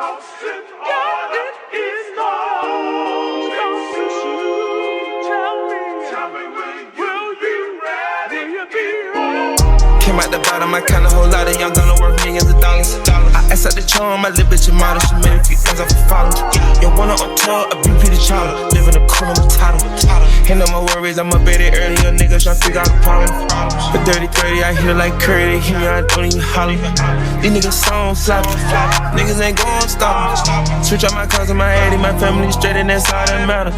Came out the bottom, I count a whole lot of young gonna worth millions of dollars. I asked out the charm, my little bitch a model. She made a few ends off her follow. Your one on tour, a BP the child. Live in a cool, I'm a title. Ain't no more worries, I'm up at it early. Your niggas tryna figure out the problem. For 30-30, I hit like Curry. They hit me, I don't even holler. These niggas so sloppy. Niggas ain't gon' stop me. Switch out my cars and my addy, my family straight, and that's all that matter.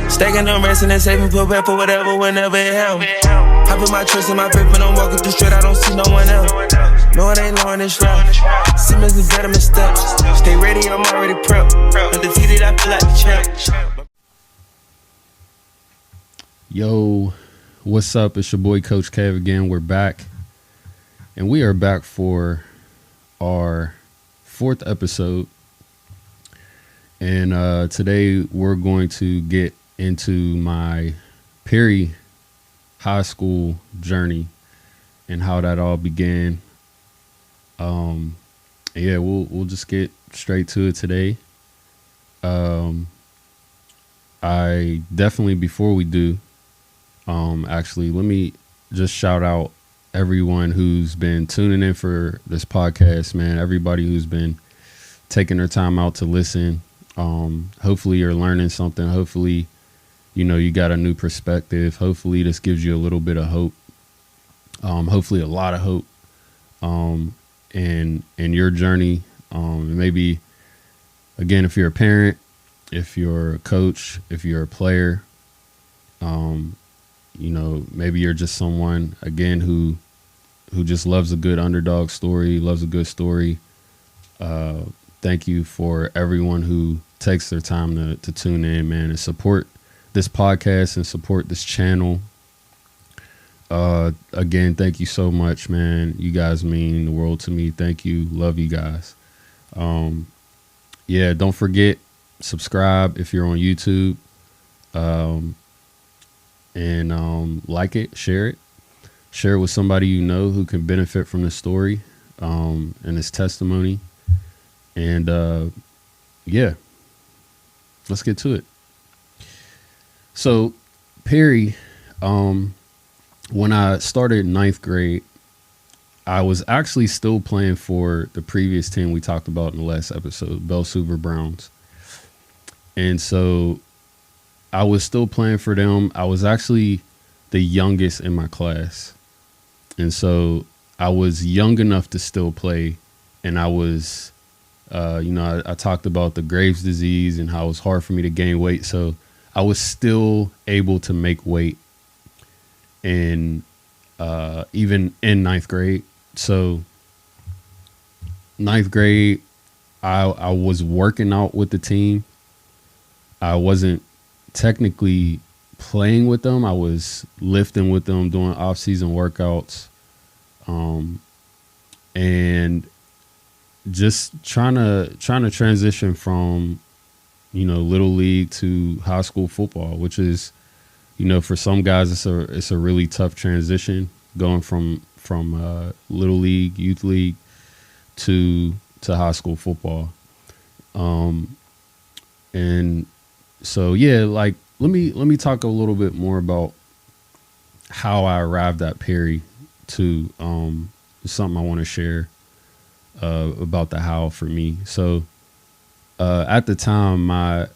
Stacking them rest and then saving, put back for whatever, whenever it happens. I put my trust in my faith when I'm walking through straight, I don't see no one else. No, it ain't low in this route. Simmons and better missteps. Stay ready, I'm already prepped. Undefeated, I feel like the champ. Yo, what's up? It's your boy Coach Kev again. We're back. And we are back for our 4th episode. And today we're going to get into my Perry high school journey and how that all began. Yeah, we'll just get straight to it today. I definitely, before we do, actually, let me just shout out everyone who's been tuning in for this podcast, man. Everybody who's been taking their time out to listen. Hopefully you're learning something. Hopefully, you got a new perspective. Hopefully this gives you a little bit of hope. Hopefully a lot of hope. In your journey. Maybe, again, if you're a parent, if you're a coach, if you're a player, maybe you're just someone, again, who just loves a good underdog story, loves a good story. Thank you for everyone who takes their time to tune in, man, and support this podcast and support this channel. Again, thank you so much, man. You guys mean the world to me. Thank you. Love you guys. Yeah, don't forget, subscribe if you're on YouTube. And like it, share it. Share it with somebody you know who can benefit from this story and this testimony. And yeah, let's get to it. So Perry, when I started 9th grade, I was actually still playing for the previous team we talked about in the last episode, Bell Super Browns. And so I was still playing for them. I was actually the youngest in my class. And so I was young enough to still play. And I was, I talked about the Graves' disease and how it was hard for me to gain weight. So I was still able to make weight. And even in 9th grade. So 9th grade, I was working out with the team. I wasn't technically playing with them. I was lifting with them, doing off-season workouts, and just trying to transition from, little league to high school football, which is, for some guys, it's a really tough transition going from little league, youth league to high school football. And so, yeah, like, let me talk a little bit more about how I arrived at Perry to something I want to share about the how for me. So at the time, my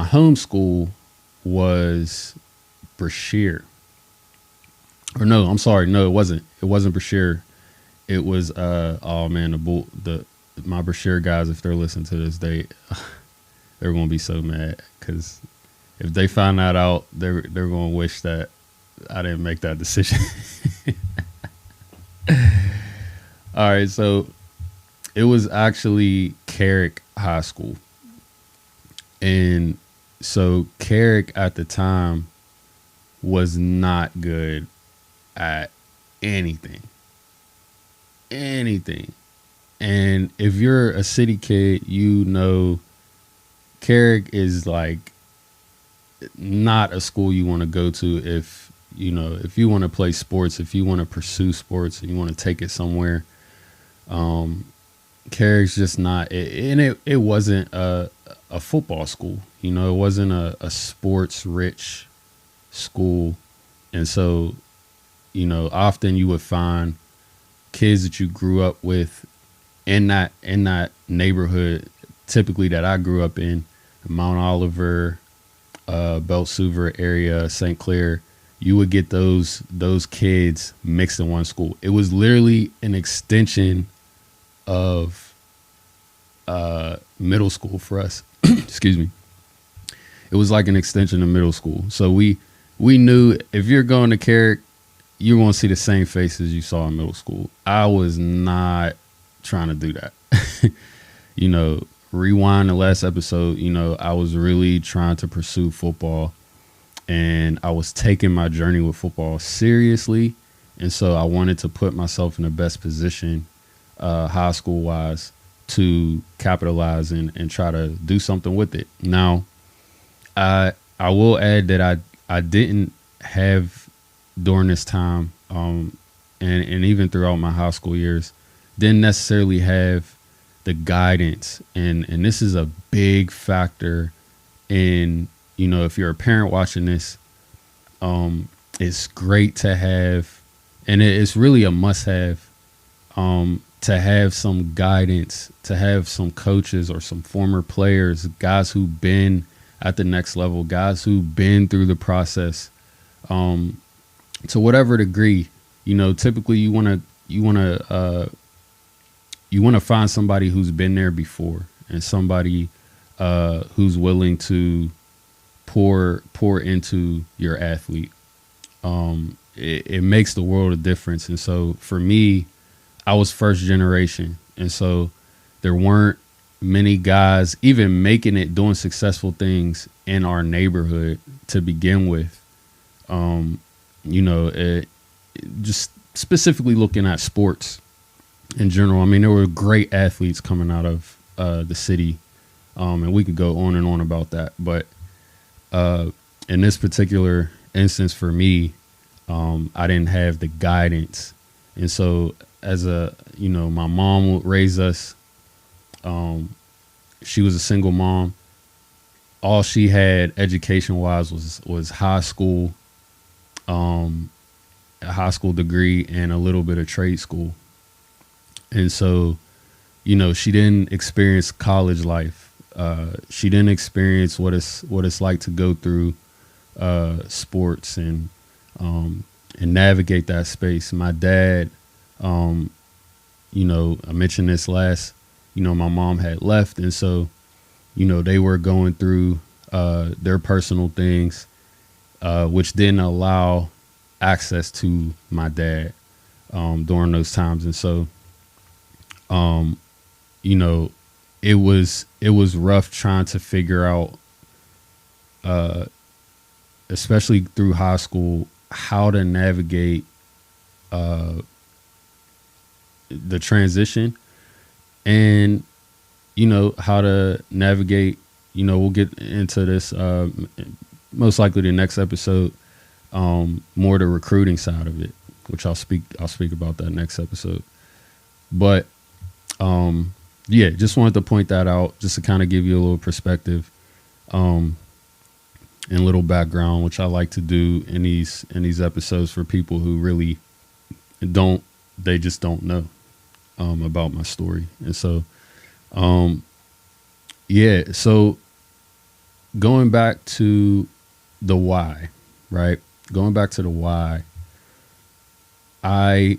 home school was Brashear. Or no, I'm sorry. No, it wasn't. It wasn't Brashear. It was oh man, my Brashear guys, if they're listening to this, they're gonna be so mad, because if they find that out, they're gonna wish that I didn't make that decision. All right, so it was actually Carrick High School. And so Carrick at the time was not good at anything. And if you're a city kid, Carrick is like not a school you want to go to if you want to play sports, if you want to pursue sports and you want to take it somewhere. Carrick's just not, and it wasn't a football school. You know, it wasn't a sports rich school, and so often you would find kids that you grew up with in that neighborhood, typically that I grew up in, Mount Oliver, Belt-Suver area, St. Clair. You would get those kids mixed in one school. It was literally an extension of middle school for us. Excuse me. It was like an extension of middle school. So we knew if you're going to Carrick, you're going to see the same faces you saw in middle school. I was not trying to do that. Rewind the last episode, I was really trying to pursue football, and I was taking my journey with football seriously. And so I wanted to put myself in the best position, high school wise, to capitalize and try to do something with it. Now, I will add that I didn't have during this time, and even throughout my high school years, didn't necessarily have the guidance. And this is a big factor in, if you're a parent watching this, it's great to have, and it's really a must have, to have some guidance, to have some coaches or some former players, guys who've been at the next level, guys who've been through the process, to whatever degree. Typically you want to find somebody who's been there before, and somebody who's willing to pour into your athlete. It makes the world of difference. And so for me, I was first generation, and so there weren't many guys even making it, doing successful things in our neighborhood to begin with. Just specifically looking at sports in general. I mean, there were great athletes coming out of the city, and we could go on and on about that. But in this particular instance for me, I didn't have the guidance. And so as my mom raised us. She was a single mom. All she had education wise was high school, a high school degree, and a little bit of trade school. And so, she didn't experience college life. She didn't experience what it's like to go through sports and navigate that space. My dad, I mentioned this last, my mom had left. And so, they were going through their personal things, which didn't allow access to my dad during those times. And so, it was rough trying to figure out, especially through high school, how to navigate the transition, and how to navigate. We'll get into this most likely the next episode, more the recruiting side of it, which I'll speak about that next episode. But just wanted to point that out, just to kind of give you a little perspective, and a little background, which I like to do in these episodes for people who really just don't know about my story. And so, so going back to the why, right? Going back to the why, I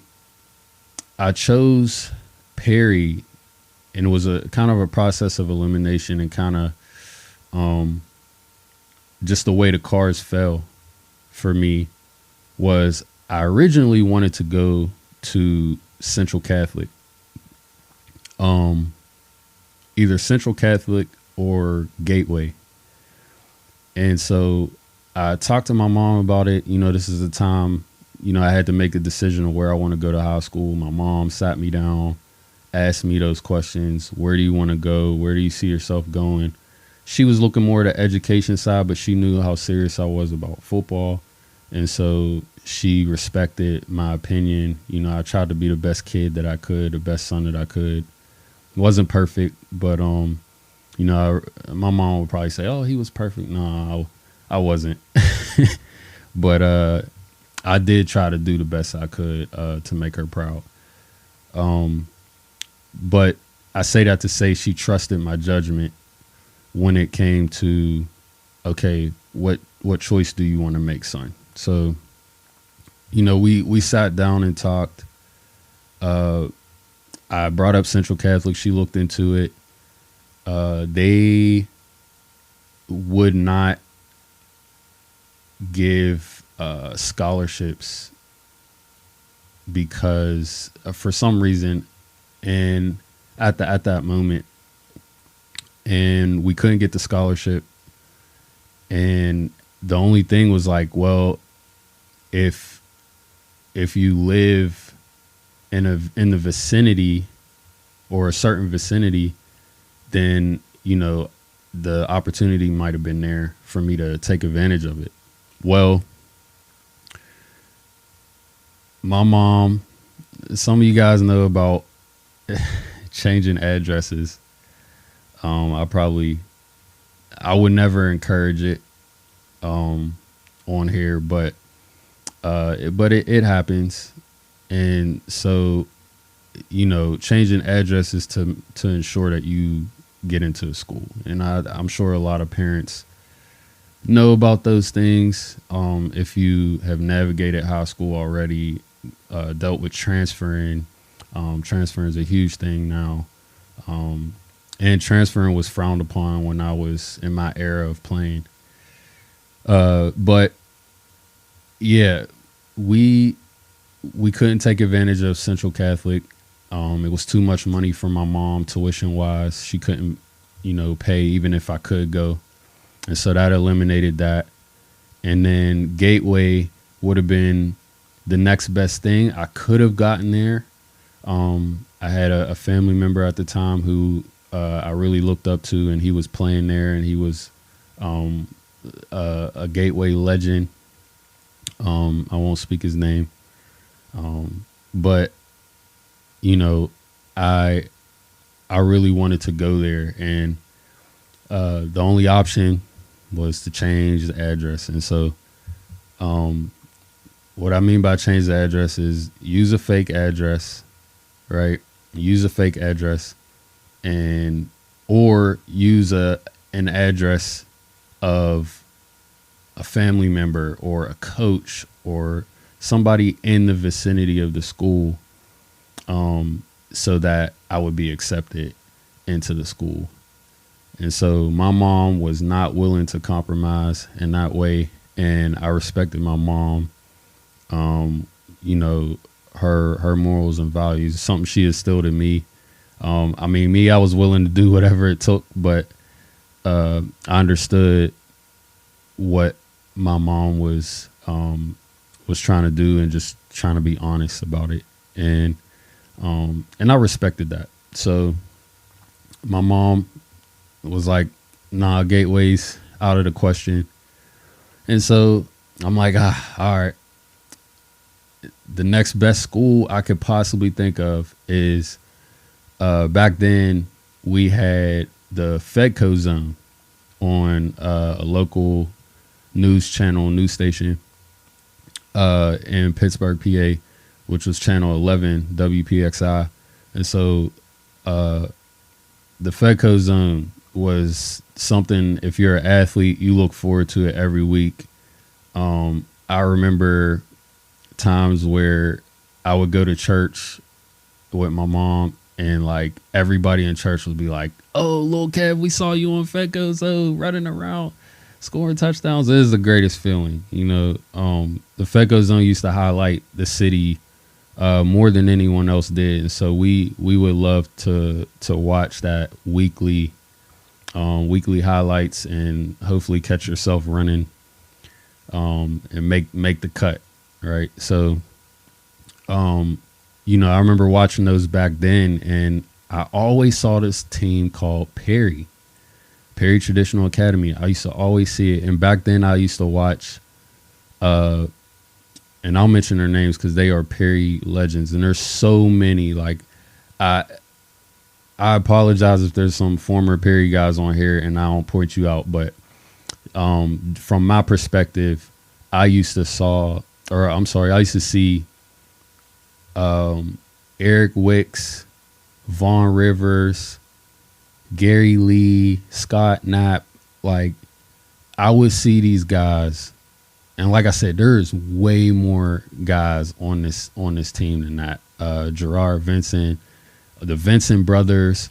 chose Perry, and it was a kind of a process of elimination, and kind of just the way the cards fell for me was I originally wanted to go to Central Catholic, either Central Catholic or Gateway. And so I talked to my mom about it. This is the time, I had to make a decision of where I want to go to high school. My mom sat me down, asked me those questions. Where do you want to go? Where do you see yourself going? She was looking more at the education side, but she knew how serious I was about football. And so she respected my opinion. I tried to be the best kid that I could, the best son that I could. Wasn't perfect, but you know, my mom would probably say, "Oh, he was perfect." No, I wasn't. But I did try to do the best I could to make her proud. But I say that to say she trusted my judgment when it came to, okay, what choice do you want to make, son? So, you know, we sat down and talked. I brought up Central Catholic. She looked into it. They would not give scholarships because for some reason, and at that moment, and we couldn't get the scholarship. And the only thing was like, well, if you live in the vicinity or a certain vicinity, then, you know, the opportunity might have been there for me to take advantage of it. Well, my mom, some of you guys know about changing addresses. I would never encourage it on here, but it happens. And so, you know, changing addresses to ensure that you get into a school. And I'm sure a lot of parents know about those things. If you have navigated high school already, dealt with transferring, transferring is a huge thing now. And transferring was frowned upon when I was in my era of playing. But yeah, we couldn't take advantage of Central Catholic. It was too much money for my mom tuition wise. She couldn't, you know, pay even if I could go. And so that eliminated that. And then Gateway would have been the next best thing. I could have gotten there. I had a family member at the time who I really looked up to, and he was playing there, and he was a Gateway legend. I won't speak his name. But, you know, I really wanted to go there, and the only option was to change the address. And so what I mean by change the address is use a fake address, right? Use a fake address, and or use an address of a family member or a coach or somebody in the vicinity of the school, so that I would be accepted into the school. And so my mom was not willing to compromise in that way, and I respected my mom. You know, her morals and values, something she instilled in me. I mean, I was willing to do whatever it took, but I understood what my mom was trying to do and just trying to be honest about it. And I respected that. So my mom was like, nah, Gateway's out of the question. And so I'm like, all right. The next best school I could possibly think of is, back then we had the Fedco Zone on a local news station in Pittsburgh, PA, which was channel 11 WPXI. And so the Fedco Zone was something, if you're an athlete, you look forward to it every week. I remember times where I would go to church with my mom, and like everybody in church would be like, "Oh, little Kev, we saw you on Fedco Zone running around scoring touchdowns." It is the greatest feeling, you know. The Fedco Zone used to highlight the city more than anyone else did, and so we would love to watch that weekly highlights and hopefully catch yourself running and make the cut, right? So you know, I remember watching those back then, and I always saw this team called Perry Traditional Academy. I used to always see it. And back then I used to watch, and I'll mention their names because they are Perry legends. And there's so many, like, I apologize if there's some former Perry guys on here and I don't point you out, but from my perspective, I used to see Eric Wicks, Vaughn Rivers, Gary Lee, Scott Knapp. Like, I would see these guys, and like I said, there's way more guys on this team than that. Gerard Vincent, the Vincent brothers,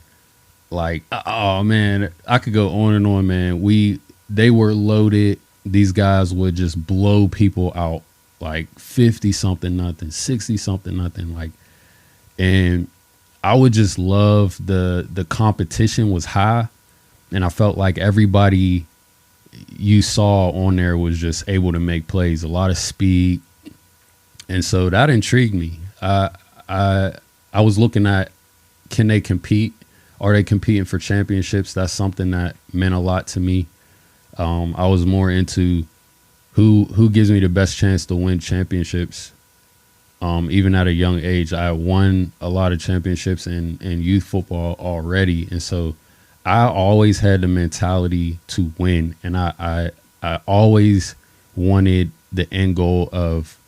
like, oh man, I could go on and on, man. They were loaded. These guys would just blow people out, like 50 something nothing, 60 something nothing, like, and I would just love the competition was high, and I felt like everybody you saw on there was just able to make plays, a lot of speed, and so that intrigued me. I was looking at, can they compete? Are they competing for championships? That's something that meant a lot to me. I was more into who gives me the best chance to win championships. Even at a young age, I won a lot of championships in youth football already. And so I always had the mentality to win. And I always wanted the end goal of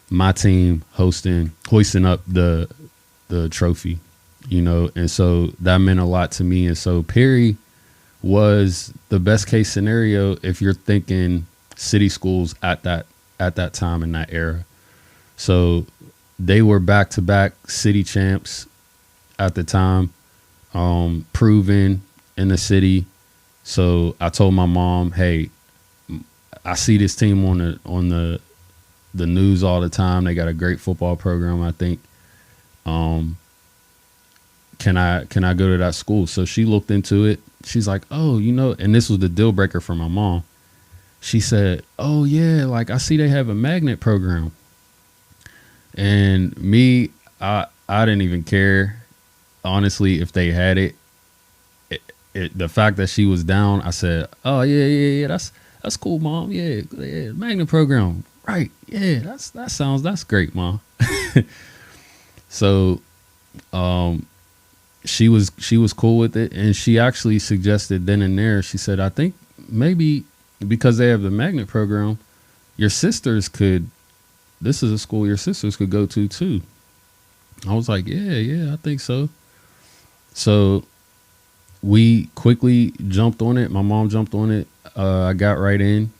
my team hoisting up the trophy, and so that meant a lot to me. And so Perry was the best case scenario if you're thinking city schools at that time in that era. So they were back-to-back city champs at the time, proven in the city. So I told my mom, hey, I see this team on the news all the time. They got a great football program, I think. Can I go to that school? So she looked into it. She's like, oh, and this was the deal breaker for my mom. She said, oh yeah, like I see they have a magnet program. And me, I didn't even care, honestly, if they had it. The fact that she was down, I said, oh yeah, that's cool, Mom. Yeah, magnet program. Right. Yeah, that's great, Mom. So she was cool with it, and she actually suggested then and there, she said, I think maybe because they have the magnet program, this is a school your sisters could go to too. I was like, yeah, I think so. So we quickly jumped on it. My mom jumped on it. I got right in.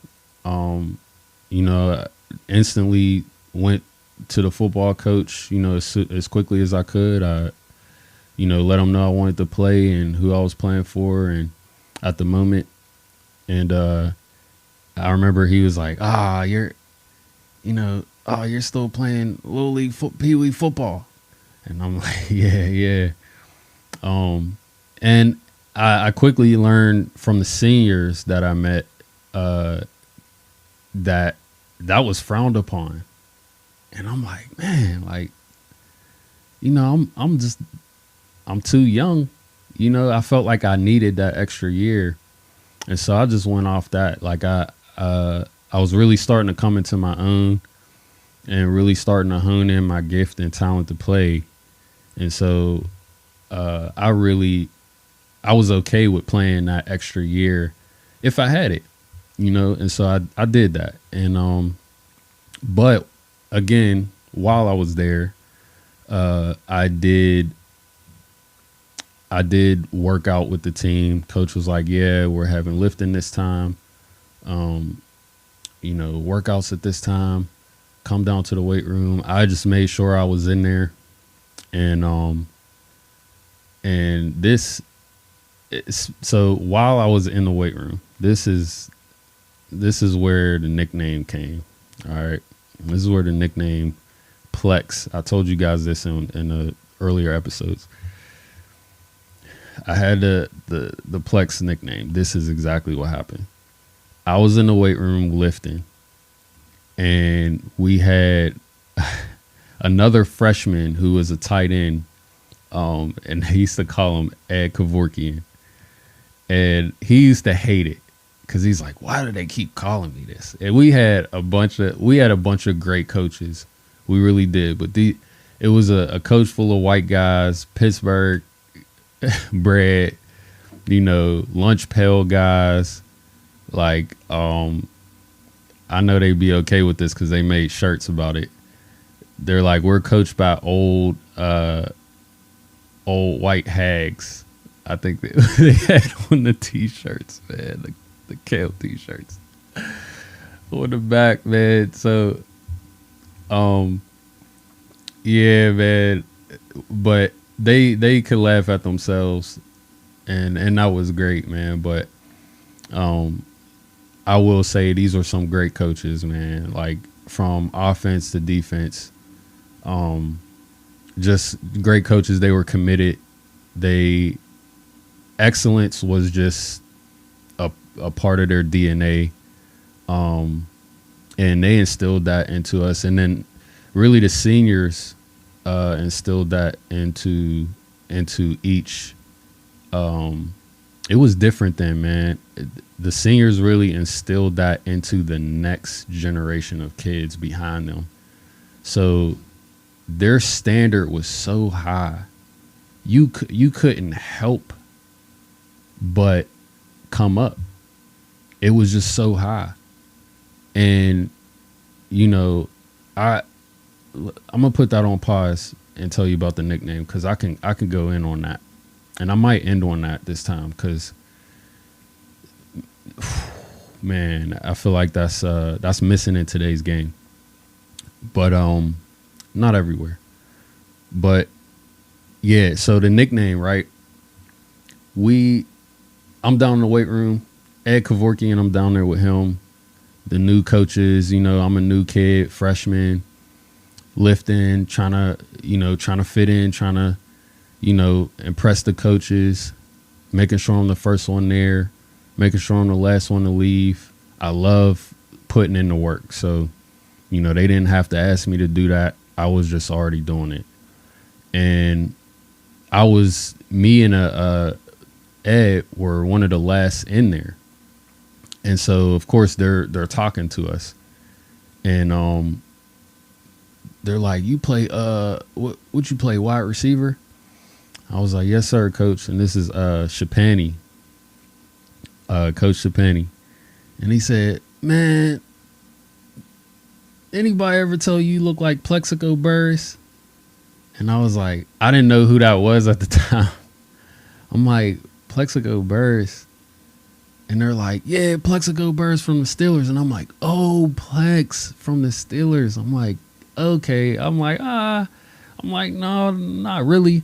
Instantly went to the football coach, as quickly as I could. I let him know I wanted to play and who I was playing for and at the moment. And I remember he was like, you're still playing little league Pee Wee football. And I'm like, yeah. And I quickly learned from the seniors that I met that was frowned upon. And I'm like, man, like, I'm too young. I felt like I needed that extra year. And so I just went off that. Like I was really starting to come into my own and really starting to hone in my gift and talent to play. And so I was okay with playing that extra year if I had it, and so I did that. And but again, while I was there, I did work out with the team. Coach was like, yeah, we're having lifting this time. Workouts at this time. Come down to the weight room. I just made sure I was in there. And so while I was in the weight room, this is where the nickname came. All right. This is where the nickname Plex. I told you guys this in the earlier episodes. I had the Plex nickname. This is exactly what happened. I was in the weight room lifting, and we had another freshman who was a tight end, and they used to call him Ed Kevorkian. And he used to hate it because he's like, why do they keep calling me this? And we had a bunch of great coaches. We really did. But it was a coach full of white guys, Pittsburgh, bread, lunch pail guys. Like, I know they'd be okay with this because they made shirts about it. They're like, we're coached by old white hags. I think they had on the t-shirts, man, the kale t-shirts on the back, man. So, yeah, man, but they could laugh at themselves, and that was great, man. But, I will say these are some great coaches, man. Like from offense to defense, just great coaches. They were committed. Excellence was just a part of their DNA, and they instilled that into us. And then, really, the seniors instilled that into each. It was different then, man. The seniors really instilled that into the next generation of kids behind them. So their standard was so high. You couldn't help but come up. It was just so high. And, I'm going to put that on pause and tell you about the nickname because I can go in on that. And I might end on that this time because, man, I feel like that's missing in today's game. But not everywhere. But yeah, so the nickname, right? I'm down in the weight room. Ed Kevorkian, I'm down there with him. The new coaches, I'm a new kid, freshman, lifting, trying to fit in, trying to impress the coaches, making sure I'm the first one there, making sure I'm the last one to leave. I love putting in the work. So, they didn't have to ask me to do that. I was just already doing it. And me and Ed were one of the last in there. And so, of course, they're talking to us. And they're like, you play, what you play, wide receiver? I was like, yes, sir, coach. And this is Shapani, Coach Shapani. And he said, man, anybody ever tell you look like Plexico Burris? And I was like, I didn't know who that was at the time. I'm like, Plexico Burris. And they're like, yeah, Plexico Burris from the Steelers. And I'm like, oh, Plex from the Steelers. I'm like, okay. I'm like, no, not really.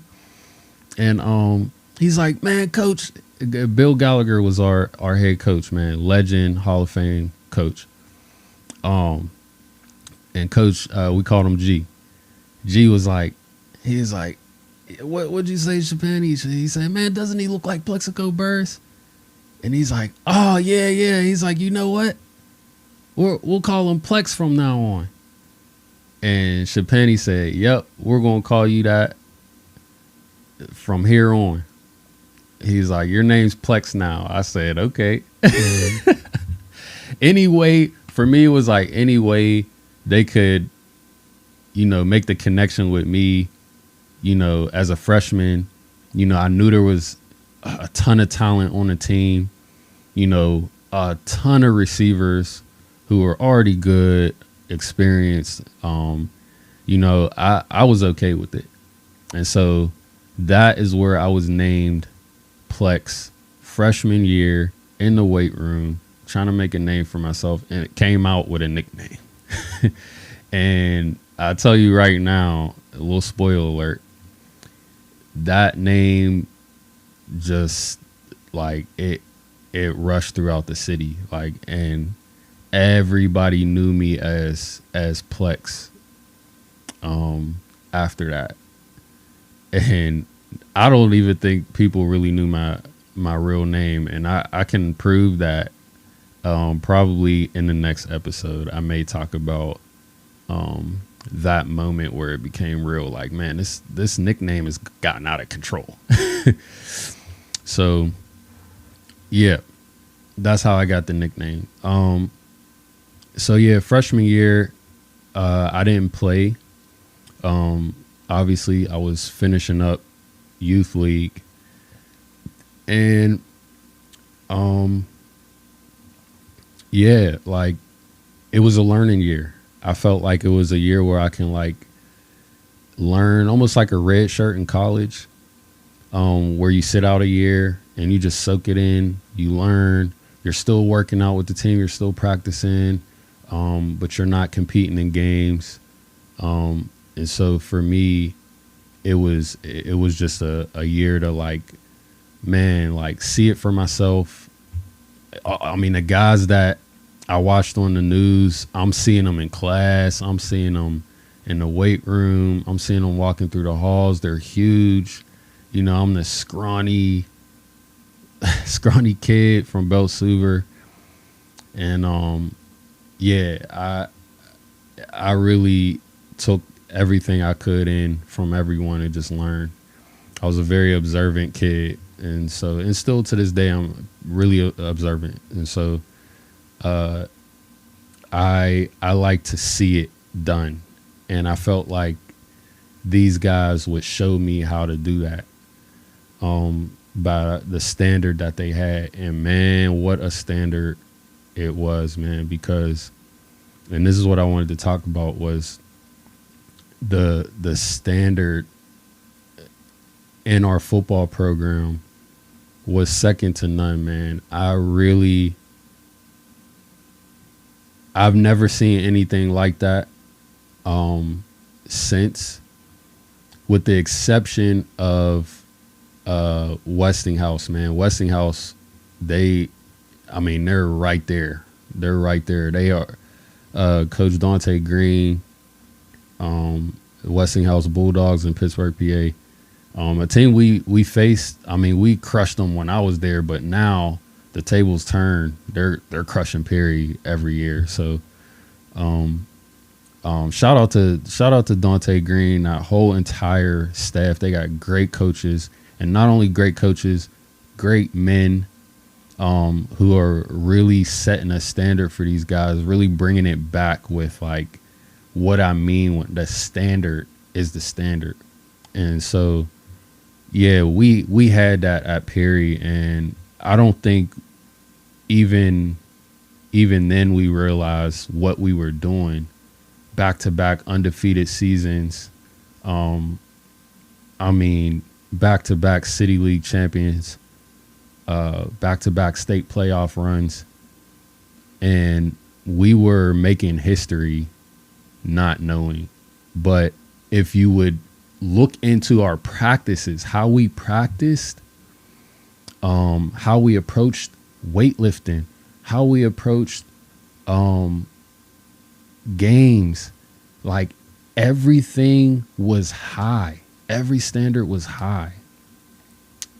And he's like, man, coach, Bill Gallagher was our head coach, man, legend, Hall of Fame coach. And coach, we called him G. G was like, what'd you say, Shapani? He said, man, doesn't he look like Plexico Burris? And he's like, oh, yeah. He's like, you know what? We'll call him Plex from now on. And Shapani said, yep, we're going to call you that from here on. He's like, your name's Plex now. I said, okay. Anyway, for me, it was like any way they could, make the connection with me, as a freshman. I knew there was a ton of talent on the team, a ton of receivers who were already good, experienced. I was okay with it. And so that is where I was named Plex freshman year in the weight room, trying to make a name for myself. And it came out with a nickname. And I'll tell you right now, a little spoiler alert, that name just like it rushed throughout the city, like, and everybody knew me as Plex after that. And I don't even think people really knew my real name, and I can prove that probably in the next episode. I may talk about that moment where it became real, like, man, this nickname has gotten out of control. So yeah, that's how I got the nickname. So yeah, freshman year, I didn't play. Obviously I was finishing up youth league, And yeah, like it was a learning year. I felt like it was a year where I can like learn, almost like a red shirt in college, where you sit out a year and you just soak it in, you learn, you're still working out with the team, you're still practicing, but you're not competing in games. And so for me, it was just a year to like, man, like see it for myself. I mean, the guys that I watched on the news, I'm seeing them in class, I'm seeing them in the weight room, I'm seeing them walking through the halls. They're huge. You know, I'm this scrawny kid from Belsuver. And yeah, I really took everything I could in from everyone and just learned. I was a very observant kid, and still to this day I'm really observant. And so I like to see it done, and I felt like these guys would show me how to do that, by the standard that they had. And man, what a standard it was, man, because, and this is what I wanted to talk about, was the standard in our football program was second to none, man. I've never seen anything like that since, with the exception of Westinghouse, man. Westinghouse, they're right there. They're right there. They are Coach Dante Green, Westinghouse Bulldogs in Pittsburgh, PA. A team we faced, I mean, we crushed them when I was there, but now the tables turn. They're crushing Perry every year. So shout out to Dante Green, that whole entire staff. They got great coaches, and not only great coaches, great men who are really setting a standard for these guys, really bringing it back with like what I mean when the standard is the standard. And so, yeah, we had that at Perry, and I don't think even then we realized what we were doing. Back-to-back undefeated seasons. Back-to-back City League champions, back-to-back state playoff runs, and we were making history not knowing. But if you would look into our practices, how we practiced, how we approached weightlifting, how we approached games, like everything was high. Every standard was high.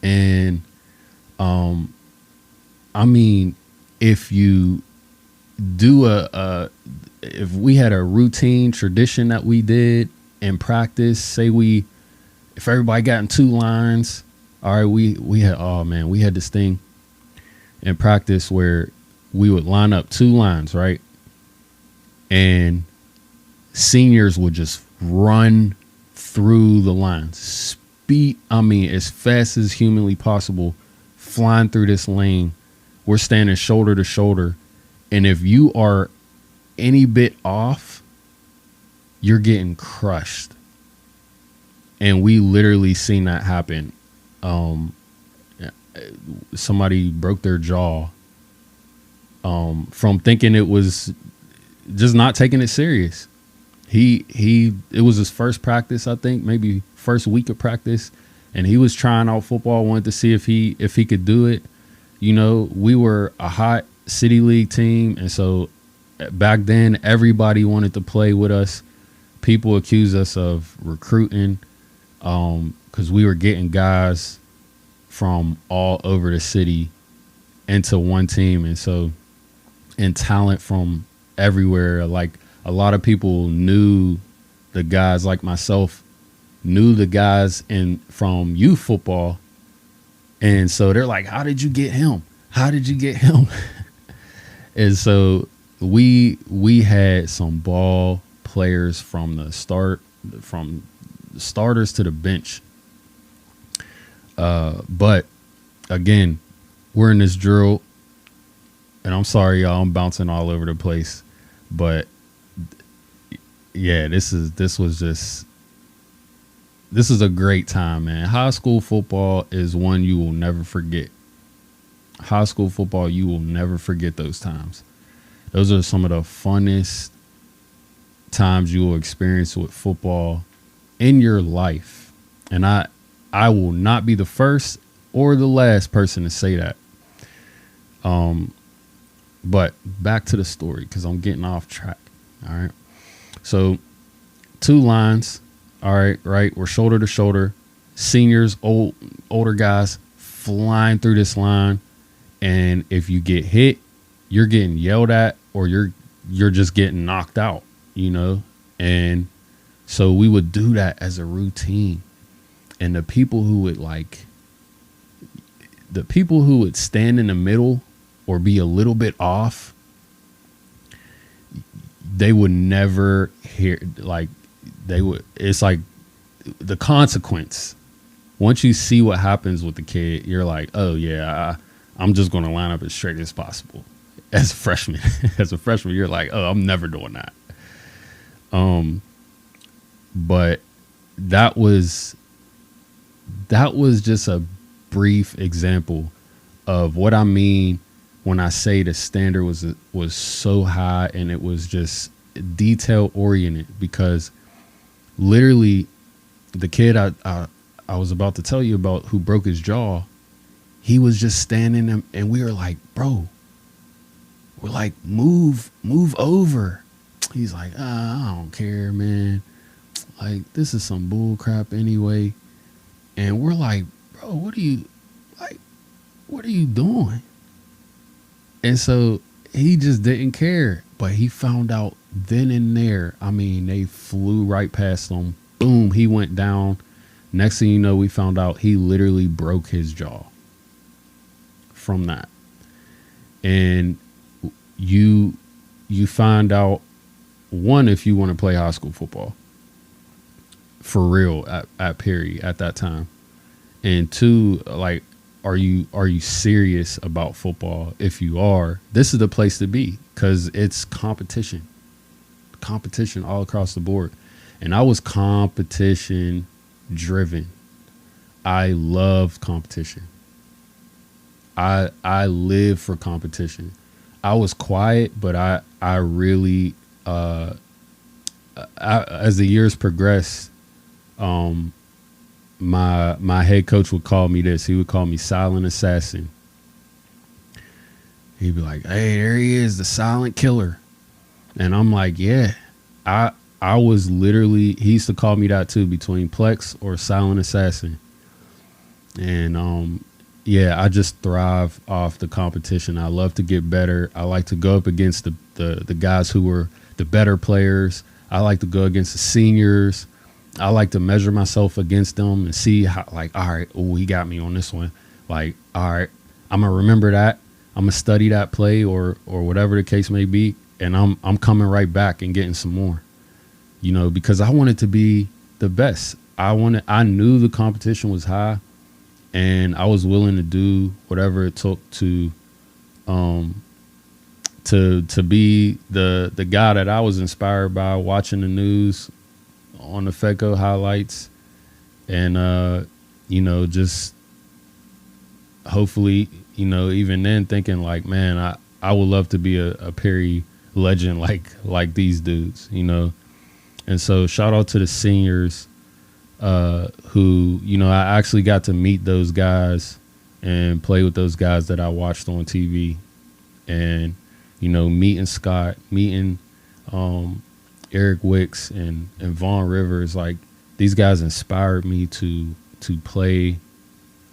And if you do if we had a routine tradition that we did in practice, say if everybody got in two lines, all right, we had this thing in practice where we would line up two lines, right? And seniors would just run through the lines, as fast as humanly possible, flying through this lane. We're standing shoulder to shoulder. And if you are any bit off, you're getting crushed. And we literally seen that happen. Somebody broke their jaw from thinking it was just not taking it serious. It was his first practice, I think, maybe first week of practice, and he was trying out football, wanted to see if he could do it. You know, we were a hot City League team, and so back then everybody wanted to play with us. People accused us of recruiting because we were getting guys from all over the city into one team, and talent from everywhere. Like, a lot of people knew the guys, like myself, knew the guys from youth football. And so they're like, how did you get him? How did you get him? And so we had some ball players from the starters to the bench. But again, we're in this drill, and I'm sorry, y'all, I'm bouncing all over the place, but yeah, this is a great time, man. High school football is one you will never forget. High school football, you will never forget those times. Those are some of the funnest times you will experience with football in your life. And I will not be the first or the last person to say that. But back to the story, because I'm getting off track. All right. So 2 lines. All right. Right. We're shoulder to shoulder. Seniors, older guys flying through this line. And if you get hit, you're getting yelled at, or you're just getting knocked out, you know? And so we would do that as a routine. And the people who would stand in the middle or be a little bit off, they would never hear, it's like the consequence. Once you see what happens with the kid, you're like, oh yeah, I'm just going to line up as straight as possible. As a freshman, you're like, oh, I'm never doing that. But that was just a brief example of what I mean when I say the standard was so high, and it was just detail oriented, because literally the kid I was about to tell you about who broke his jaw, he was just standing and we were like, bro, we're like, move over. He's like, I don't care, man. Like, this is some bull crap anyway. And we're like, bro, what are you doing? And so he just didn't care. But he found out then and there. I mean, they flew right past him. Boom, he went down. Next thing you know, we found out he literally broke his jaw from that. And you find out, one, if you want to play high school football for real at Perry at that time, and 2, like, are you serious about football? If you are, this is the place to be, because it's competition all across the board. And I was competition driven. I loved competition. I live for competition. I was quiet, but I really, as the years progressed, my head coach would call me this. He would call me Silent Assassin. He'd be like, hey, there he is, the silent killer. And I'm like, yeah, I was literally, he used to call me that too, between Plex or Silent Assassin. And, yeah, I just thrive off the competition. I love to get better. I like to go up against the guys who were the better players. I like to go against the seniors. I like to measure myself against them and see how, like, all right, oh, he got me on this one. Like, all right, I'm going to remember that. I'm going to study that play or whatever the case may be. And I'm coming right back and getting some more, you know, because I wanted to be the best. I knew the competition was high, and I was willing to do whatever it took to be the guy that I was inspired by watching the news on the FECO highlights, and you know, just hopefully, you know, even then thinking like, man, I would love to be a Perry legend like these dudes, you know. And so shout out to the seniors who, you know, I actually got to meet those guys and play with those guys that I watched on TV. And, you know, meeting Scott, meeting Eric Wicks and Vaughn Rivers, like, these guys inspired me to play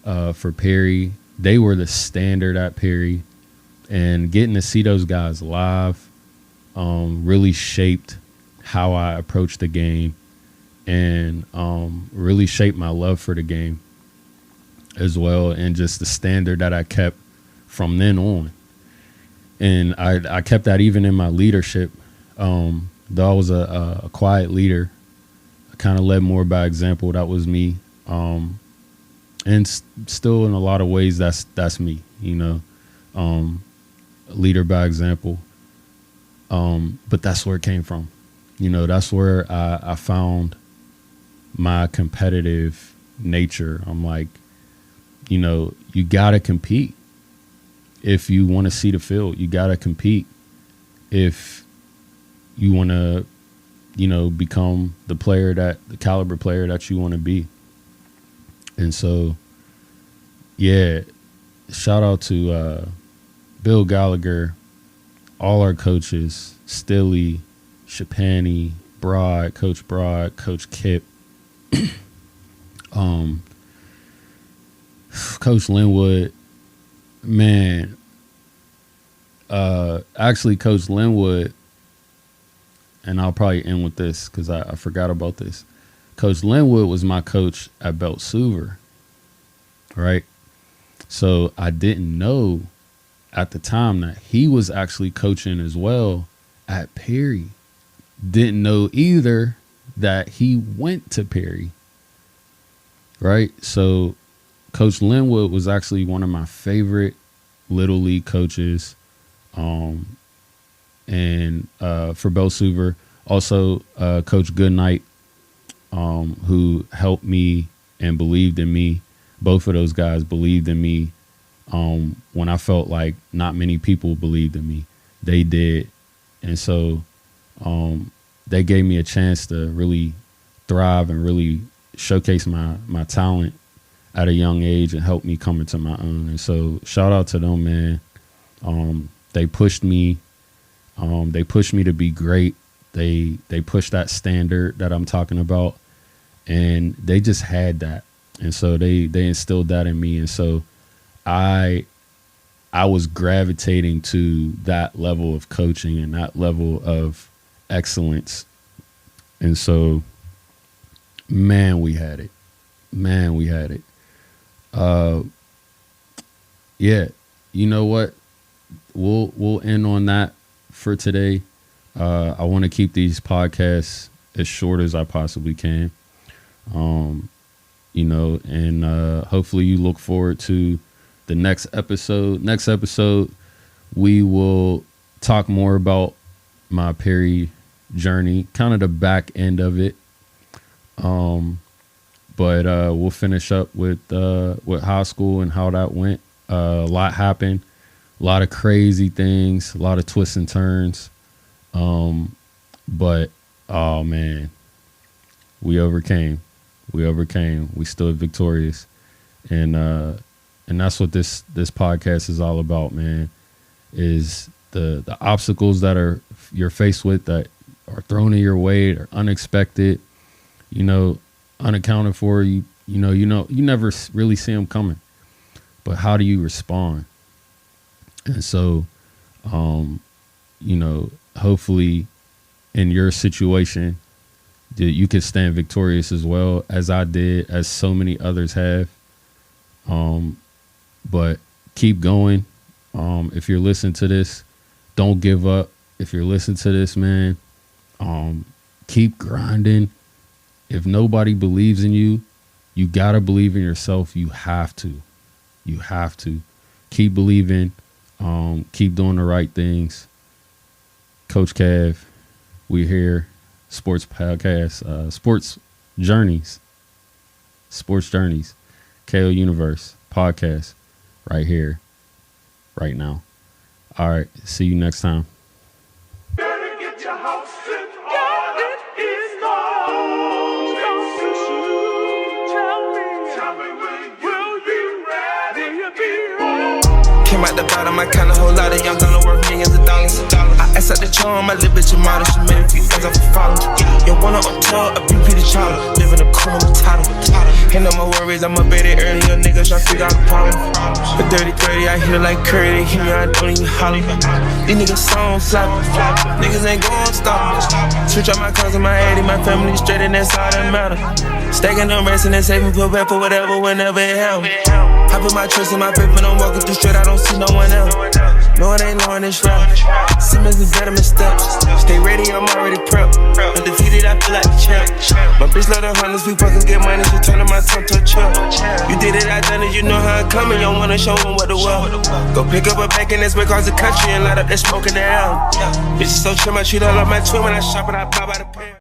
for Perry. They were the standard at Perry, and getting to see those guys live really shaped how I approached the game, and really shaped my love for the game as well, and just the standard that I kept from then on. And I kept that even in my leadership. Though I was a quiet leader, I kind of led more by example. That was me. And and still in a lot of ways that's me, you know, leader by example. But that's where it came from. You know, that's where I found my competitive nature. I'm like, you know, you got to compete if you want to see the field. You got to compete if you want to, you know, become the caliber player that you want to be. And so, yeah, shout out to Bill Gallagher, all our coaches, Stilly, Shapani, Coach Broad, Coach Kip, Coach Linwood, man. Actually, Coach Linwood, and I'll probably end with this because I forgot about this. Coach Linwood was my coach at Belsuver, right? So I didn't know at the time that he was actually coaching as well at Perry. Didn't know either that he went to Perry, right? So Coach Linwood was actually one of my favorite Little League coaches. And for Belsuver, also Coach Goodnight, who helped me and believed in me. Both of those guys believed in me when I felt like not many people believed in me. They did. And so they gave me a chance to really thrive and really showcase my talent at a young age and help me come into my own. And so shout out to them, man. They pushed me. They pushed me to be great. They pushed that standard that I'm talking about, and they just had that. And so they instilled that in me. And so I was gravitating to that level of coaching and that level of excellence. And so, man, we had it. Yeah, you know what? We'll end on that for today. I want to keep these podcasts as short as I possibly can. You know, and hopefully you look forward to the next episode. Next episode, we will talk more about my Perry journey, kind of the back end of it. But we'll finish up with high school and how that went. A lot happened, a lot of crazy things, a lot of twists and turns. But oh man, we overcame. We stood victorious, and that's what this podcast is all about, man. Is the obstacles that you're faced with that are thrown in your way, or unexpected, you know, unaccounted for. You never really see them coming, but how do you respond? And so, you know, hopefully, in your situation, you can stand victorious as well as I did, as so many others have. But keep going. If you're listening to this, don't give up. If you're listening to this, man, keep grinding. If nobody believes in you, you got to believe in yourself. You have to keep believing. Keep doing the right things. Coach Cav, we're here. Sports podcast, Sports Journeys, KO Universe podcast, right here, right now. All right, see you next time. Came out the bottom, I count a whole lot of young gonna worth millions of dollars. I asked out the charm, my little bitch a model. She made a few ends off her follow. You wanna on tour, a BP the child. Living a cool title. Ain't no more worries, I'm up at it early. Young niggas try to figure out the problem. The dirty 30, I hit it like Curry. They hit me, I don't even holler. These niggas songs flop. Niggas ain't gon' stop. Switch out my cars and my 80. My family straight and that's all that matter. Stacking them racing and saving, put back for whatever, whenever it happens. I put my trust in my paper and I'm walking through straight, I don't see no one else. No, it ain't long this route. Simmons and Veteran steps. Stay ready, I'm already prepped. Undefeated, I feel like the champ. My bitch love the hunters, we fucking get money. She turning my tongue to a champ. You did it, I done it, you know how I'm coming. You don't wanna show them what the world. Go pick up a bag and that's across the country and light up that smoke in the air. Bitch is so trim, I treat her like my twin. When I shop it, I buy by the pair.